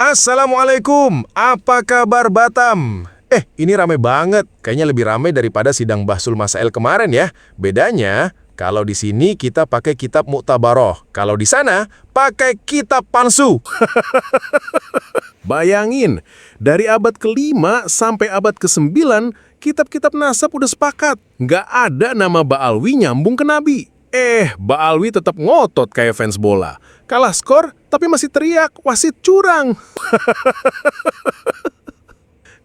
Assalamualaikum, apa kabar Batam? Ini rame banget. Kayaknya lebih rame daripada sidang Bahsul Masail kemarin ya. Bedanya, kalau di sini kita pakai kitab Mu'tabaroh. Kalau di sana, pakai kitab palsu. Bayangin, dari abad ke-5 sampai abad ke-9, kitab-kitab nasab udah sepakat. Nggak ada nama Ba'alwi nyambung ke Nabi. Ba'alwi tetap ngotot kayak fans bola. Kalah skor, tapi masih teriak, wasit curang.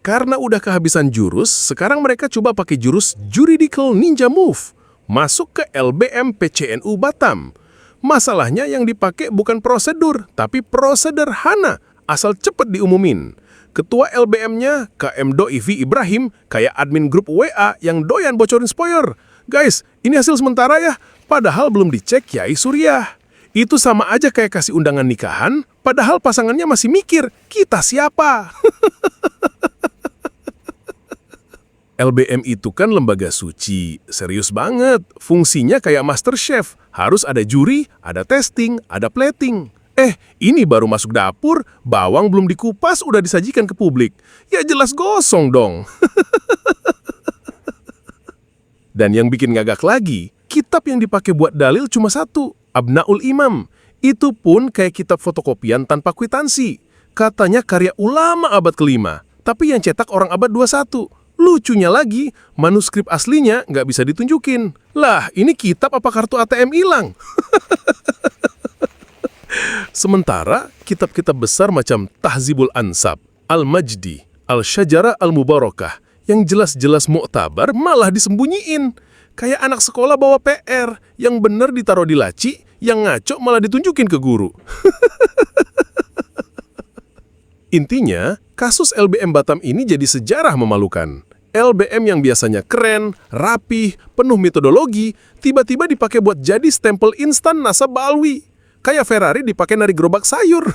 Karena udah kehabisan jurus, sekarang mereka coba pakai jurus Juridical Ninja Move. Masuk ke LBM PCNU Batam. Masalahnya yang dipakai bukan prosedur, tapi prosederhana, asal cepet diumumin. Ketua LBM-nya, KM Doi V Ibrahim, kayak admin grup WA yang doyan bocorin spoiler. Guys, ini hasil sementara ya, padahal belum dicek Yai Suriah. Itu sama aja kayak kasih undangan nikahan, padahal pasangannya masih mikir, kita siapa? LBM itu kan lembaga suci, serius banget. Fungsinya kayak master chef, harus ada juri, ada testing, ada plating. Ini baru masuk dapur, bawang belum dikupas udah disajikan ke publik. Ya jelas gosong dong. Dan yang bikin ngagak lagi, kitab yang dipakai buat dalil cuma satu, Abnaul Imam. Itu pun kayak kitab fotokopian tanpa kwitansi. Katanya karya ulama abad ke-5, tapi yang cetak orang abad 21. Lucunya lagi, manuskrip aslinya nggak bisa ditunjukin. Lah, ini kitab apa kartu ATM hilang? Sementara, kitab-kitab besar macam Tahzibul Ansab, Al-Majdi, Al-Syajarah Al-Mubarakah, yang jelas-jelas mu'tabar malah disembunyiin. Kayak anak sekolah bawa PR, yang bener ditaruh di laci, yang ngaco malah ditunjukin ke guru. Intinya, kasus LBM Batam ini jadi sejarah memalukan. LBM yang biasanya keren, rapih, penuh metodologi, tiba-tiba dipakai buat jadi stempel instan nasab Ba'alwi. Kayak Ferrari dipakai nari gerobak sayur.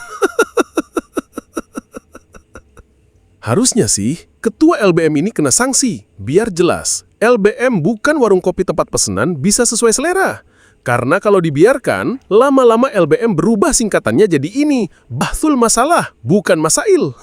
Harusnya sih, ketua LBM ini kena sanksi, biar jelas. LBM bukan warung kopi tempat pesanan bisa sesuai selera. Karena kalau dibiarkan, lama-lama LBM berubah singkatannya jadi ini, Bahsul Masalah, bukan Masail.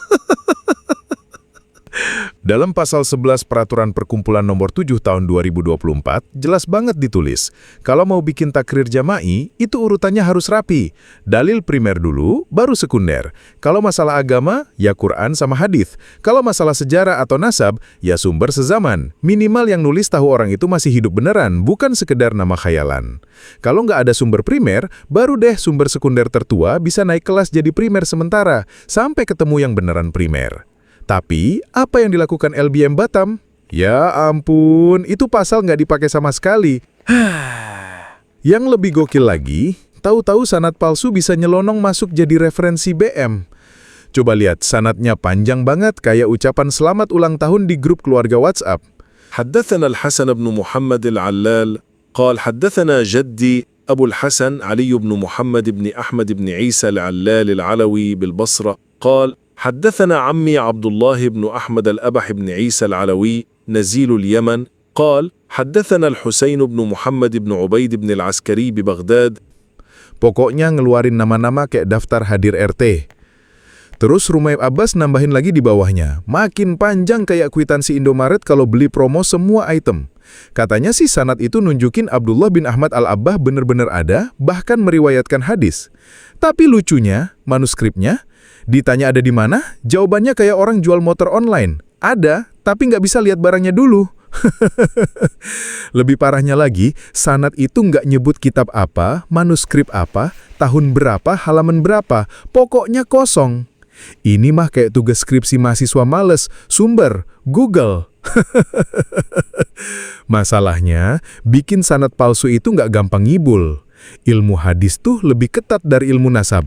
Dalam pasal 11 Peraturan Perkumpulan Nomor 7 Tahun 2024, jelas banget ditulis, kalau mau bikin takrir jama'i, itu urutannya harus rapi. Dalil primer dulu, baru sekunder. Kalau masalah agama, ya Quran sama hadis. Kalau masalah sejarah atau nasab, ya sumber sezaman. Minimal yang nulis tahu orang itu masih hidup beneran, bukan sekedar nama khayalan. Kalau nggak ada sumber primer, baru deh sumber sekunder tertua bisa naik kelas jadi primer sementara, sampai ketemu yang beneran primer. Tapi, apa yang dilakukan LBM Batam? Ya ampun, itu pasal nggak dipakai sama sekali. Yang lebih gokil lagi, tahu-tahu sanad palsu bisa nyelonong masuk jadi referensi BM. Coba lihat, sanadnya panjang banget kayak ucapan selamat ulang tahun di grup keluarga WhatsApp. حدثنا الحسن بن محمد العلال قال حدثنا جدي أبو الحسن علي بن محمد بن أحمد بن عيسى العلال العلوي بالبصرة قال حدثنا عمي عبد الله بن أحمد الأبح بن عيسى العلوي نزيل اليمن قال حدثنا الحسين بن محمد بن عبيد بن العسكري ببغداد. Pokoknya ngeluarin nama-nama kayak daftar hadir RT. Terus Rumaib Abbas nambahin lagi di bawahnya, makin panjang kayak kwitansi Indomaret kalau beli promo semua item. Katanya sih sanad itu nunjukin Abdullah bin Ahmad Al-Abbah bener-bener ada, bahkan meriwayatkan hadis. Tapi lucunya, manuskripnya, ditanya ada di mana, jawabannya kayak orang jual motor online. Ada, tapi nggak bisa lihat barangnya dulu. Lebih parahnya lagi, sanad itu nggak nyebut kitab apa, manuskrip apa, tahun berapa, halaman berapa, pokoknya kosong. Ini mah kayak tugas skripsi mahasiswa males, sumber, Google. Masalahnya, bikin sanad palsu itu nggak gampang ngibul. Ilmu hadis tuh lebih ketat dari ilmu nasab.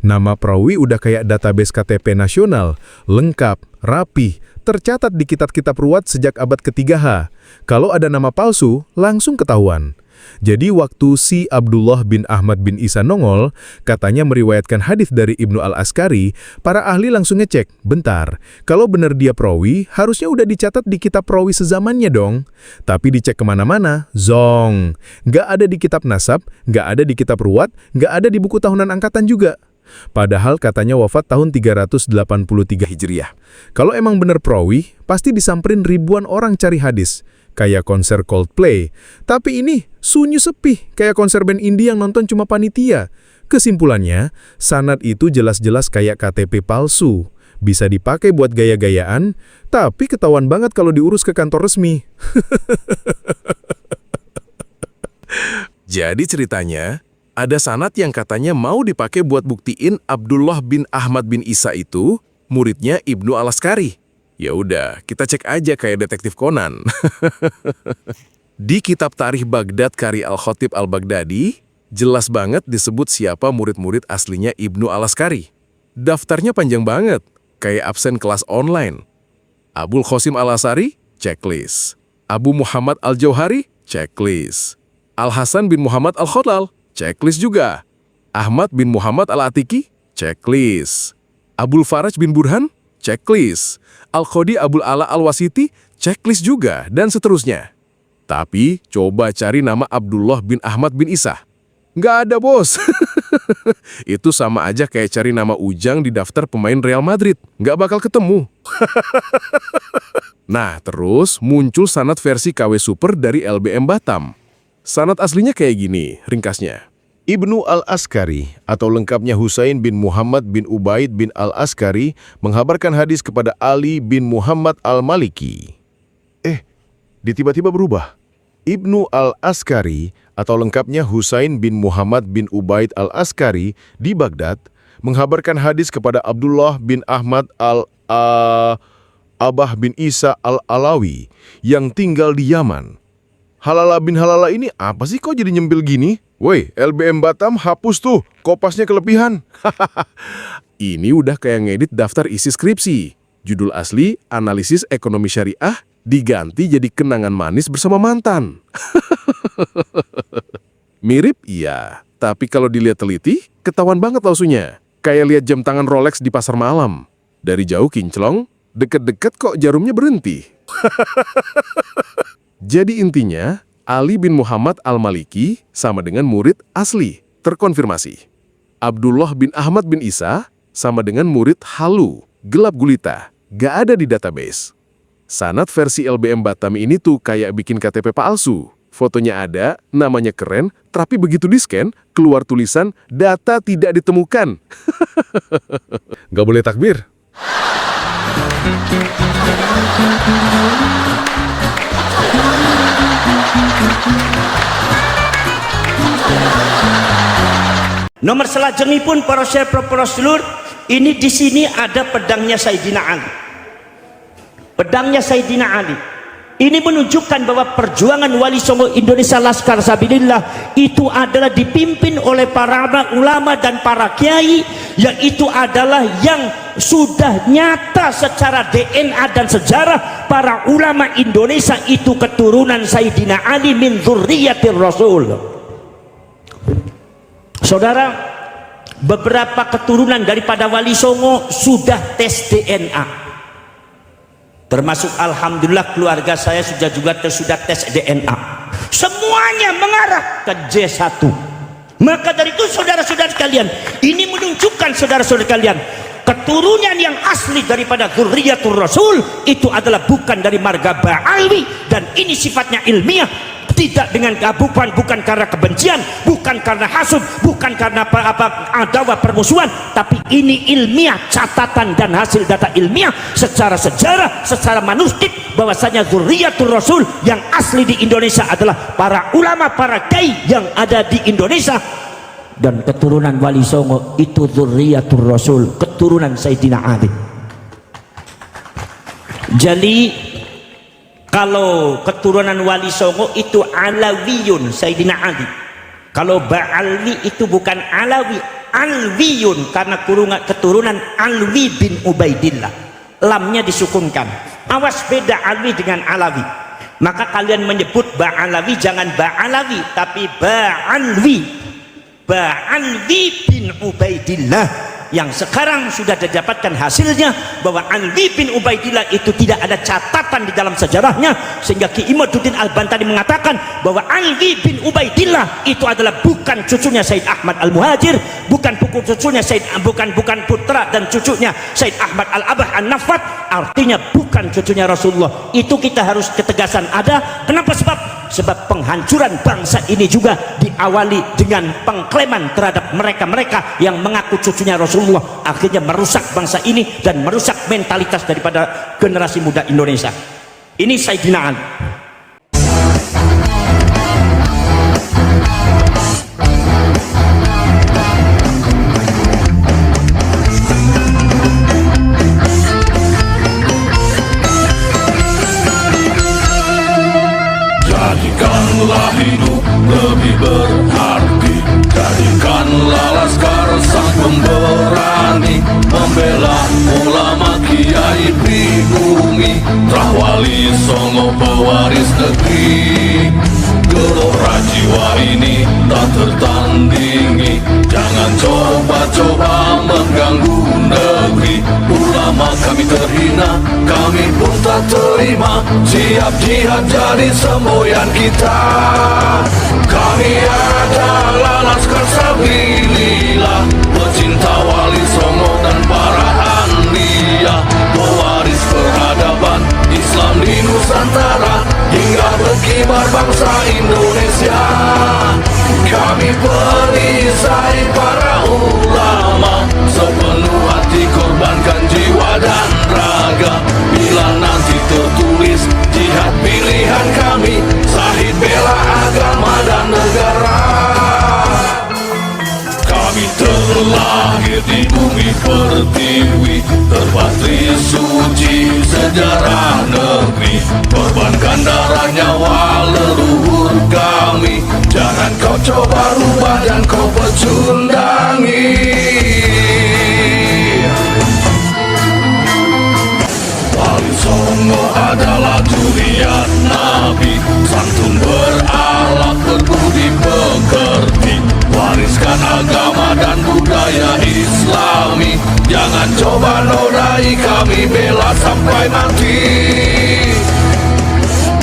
Nama perawi udah kayak database KTP nasional, lengkap, rapi, tercatat di kitab-kitab ruwat sejak abad ke-3H. Kalau ada nama palsu, langsung ketahuan. Jadi waktu si Abdullah bin Ahmad bin Isa nongol, katanya meriwayatkan hadis dari Ibnu Al-Askari, para ahli langsung ngecek, bentar, kalau benar dia perawi, harusnya udah dicatat di kitab perawi sezamannya dong. Tapi dicek kemana-mana, zong. Nggak ada di kitab nasab, nggak ada di kitab ruwat, nggak ada di buku tahunan angkatan juga. Padahal katanya wafat tahun 383 Hijriah. Kalau emang bener perawi, pasti disamperin ribuan orang cari hadis. Kayak konser Coldplay. Tapi ini sunyi sepi, kayak konser band indie yang nonton cuma panitia. Kesimpulannya, sanad itu jelas-jelas kayak KTP palsu. Bisa dipakai buat gaya-gayaan, tapi ketahuan banget kalau diurus ke kantor resmi. Jadi ceritanya, ada sanad yang katanya mau dipakai buat buktiin Abdullah bin Ahmad bin Isa itu muridnya Ibnu Al-Askari. Ya udah, kita cek aja kayak detektif Conan. Di kitab Tarikh Baghdad karya Al-Khatib Al-Baghdadi, jelas banget disebut siapa murid-murid aslinya Ibnu Al-Askari. Daftarnya panjang banget, kayak absen kelas online. Abul Qasim Al-Asari, checklist. Abu Muhammad Al-Jauhari, checklist. Al-Hasan bin Muhammad Al-Khalal, checklist juga. Ahmad bin Muhammad Al-Atiki, checklist. Abul Faraj bin Burhan, checklist. Al-Khodi Abul Ala Al-Wasiti, checklist juga, dan seterusnya. Tapi, coba cari nama Abdullah bin Ahmad bin Isa. Nggak ada, bos. Itu sama aja kayak cari nama Ujang di daftar pemain Real Madrid. Nggak bakal ketemu. Nah, terus muncul sanad versi KW Super dari LBM Batam. Sanad aslinya kayak gini, ringkasnya. Ibnu Al-Askari atau lengkapnya Husain bin Muhammad bin Ubaid bin Al-Askari menghabarkan hadis kepada Ali bin Muhammad Al-Maliki. Tiba-tiba berubah. Ibnu Al-Askari atau lengkapnya Husain bin Muhammad bin Ubaid Al-Askari di Baghdad menghabarkan hadis kepada Abdullah bin Ahmad Al-Abah bin Isa Al-Alawi yang tinggal di Yaman. Halala bin Halala ini apa sih kok jadi nyempil gini? Woi, LBM Batam hapus tuh, kopasnya kelebihan. Ini udah kayak ngedit daftar isi skripsi. Judul asli, Analisis Ekonomi Syariah, diganti jadi Kenangan Manis Bersama Mantan. Mirip, iya. Tapi kalau dilihat teliti, ketahuan banget lausunya. Kayak lihat jam tangan Rolex di pasar malam. Dari jauh kinclong, deket-deket kok jarumnya berhenti. Jadi intinya, Ali bin Muhammad Al-Maliki sama dengan murid asli, terkonfirmasi. Abdullah bin Ahmad bin Isa sama dengan murid halu, gelap gulita, gak ada di database. Sanad versi LBM Batam ini tuh kayak bikin KTP palsu. Fotonya ada, namanya keren, tapi begitu di-scan, keluar tulisan, data tidak ditemukan. Gak boleh takbir. Nomor selajengipun para syekh para sedulur, ini di sini ada pedangnya Sayyidina Ali. Pedangnya Sayyidina Ali. Ini menunjukkan bahwa perjuangan Wali Songo Indonesia Laskar Sabilillah itu adalah dipimpin oleh para ulama dan para kiai, yang itu adalah yang sudah nyata secara DNA dan sejarah. Para ulama Indonesia itu keturunan Sayyidina Ali min dzurriyyatir Rasul. Saudara, beberapa keturunan daripada Wali Songo sudah tes DNA. Termasuk alhamdulillah keluarga saya sudah tes DNA. Semuanya mengarah ke J1. Maka dari itu saudara-saudara sekalian, ini menunjukkan saudara-saudara sekalian, keturunan yang asli daripada dzurriyyatur Rasul itu adalah bukan dari marga Ba'alwi, dan ini sifatnya ilmiah. Tidak dengan keabukan, bukan karena kebencian, bukan karena hasud, bukan karena adawa permusuhan, tapi ini ilmiah, catatan dan hasil data ilmiah secara sejarah, secara manuskrip, bahwasanya dzurriyyatur Rasul yang asli di Indonesia adalah para ulama, para kiai yang ada di Indonesia. Dan keturunan Wali Songo itu dzurriyyatur Rasul, keturunan Sayyidina Ali. Jadi kalau keturunan Wali Songo itu Alawiyun Sayyidina Ali. Kalau Ba'alwi itu bukan Alawi, Alwiyun, karena keturunan Alwi bin Ubaidillah. Lamnya disukunkan. Awas beda Alwi dengan Alawi. Maka kalian menyebut Ba'alawi jangan Ba'alawi, tapi Ba'alwi. Ba'alwi bin Ubaidillah. Yang sekarang sudah didapatkan hasilnya bahwa Ali bin Ubaidillah itu tidak ada catatan di dalam sejarahnya, sehingga Ki Imaduddin Al-Bantani mengatakan bahwa Ali bin Ubaidillah itu adalah bukan cucunya Said Ahmad Al-Muhajir, bukan cucunya bukan putra dan cucunya Said Ahmad Al-Abah An-Nafat, artinya bukan cucunya Rasulullah. Itu kita harus ketegasan ada. Kenapa? Sebab penghancuran bangsa ini juga diawali dengan pengklaiman terhadap mereka-mereka yang mengaku cucunya Rasulullah, akhirnya merusak bangsa ini dan merusak mentalitas daripada generasi muda Indonesia. Ini Sayyidina Ali. Jadikanlah hidup lebih berarti, jadikanlah laskar sang pemberani, membela ulama kiai pribumi, Rahwali Songo pewaris negeri. Gelora jiwa ini tak tertandingi, jangan coba-coba mengganggu negeri. Ulama kami terhina, kami pun tak terima, siap jihad jadi semboyan kita. Kami adalah laskar sabilillah, pecinta Wali Songo dan para anbiya, pewaris peradaban Islam di Nusantara hingga berkibar bangsa Indonesia. Kami perisai para ulama, sepenuh hati korbankan jiwa dan raga. Bila nanti tertulis jihad pilihan kami, Zahid bela agama dan negara. Kami terlahir di bumi pertiwi, terpatri suci sejarah negeri, korbankan darah nyawa leluhur kami. Jangan kau coba rubah dan kau pecundangi. Wali Songo adalah juriat Nabi, santun berakhlak berbudi pekerti, wariskan agama dan budaya Islami. Jangan coba nodai kami, bela sampai mati.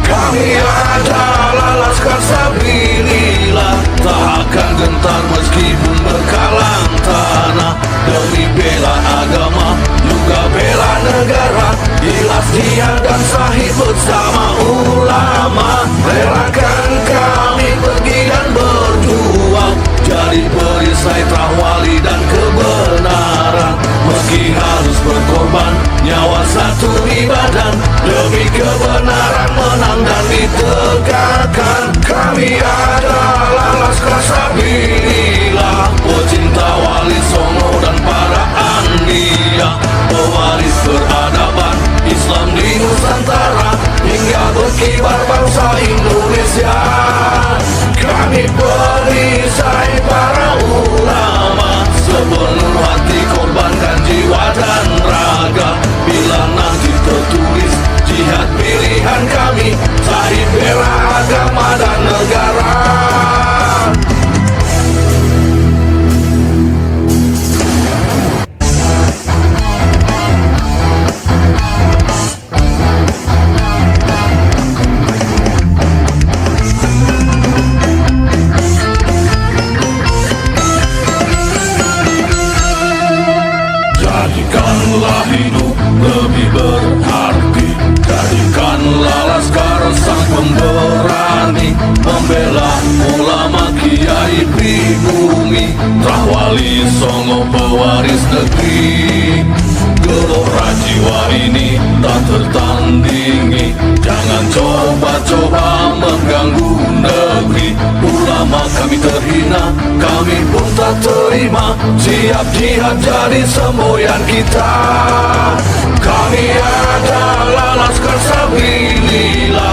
Kami adalah laskar sabilillah, tak akan gentar meskipun berkalang tanah, demi bela agama juga bela negara. Ikhlas jihad dan Zahid bersama ulama, relakan kami pergi dan berjuang, jadi perisai Rahwali dan kebenaran. Meski harus berkorban nyawa satu ibadah, demi kebenaran menang dan ditegakkan. Kami adalah laskar sabilillah, pecinta Wali Songo dan para anbiya, pewaris peradaban Islam di Nusantara hingga berkibar bangsa Indonesia. Kami perisai para ulama, sepenuh hati korbankan jiwa dan raga. Bila nanti tertulis jihad pilihan kami, Zahid bela agama dan negara. Jadikanlah hidup lebih berarti, jadikanlah laskar sang pemberani, membela ulama kiai pribumi, Rahwali Songo pewaris negeri. Gelora jiwa ini tak tertandingi, jangan coba-coba mengganggu negeri. Ulama kami terhina, kami pun tak terima, siap jihad jadi semboyan kita. Kami adalah laskar sabilillah,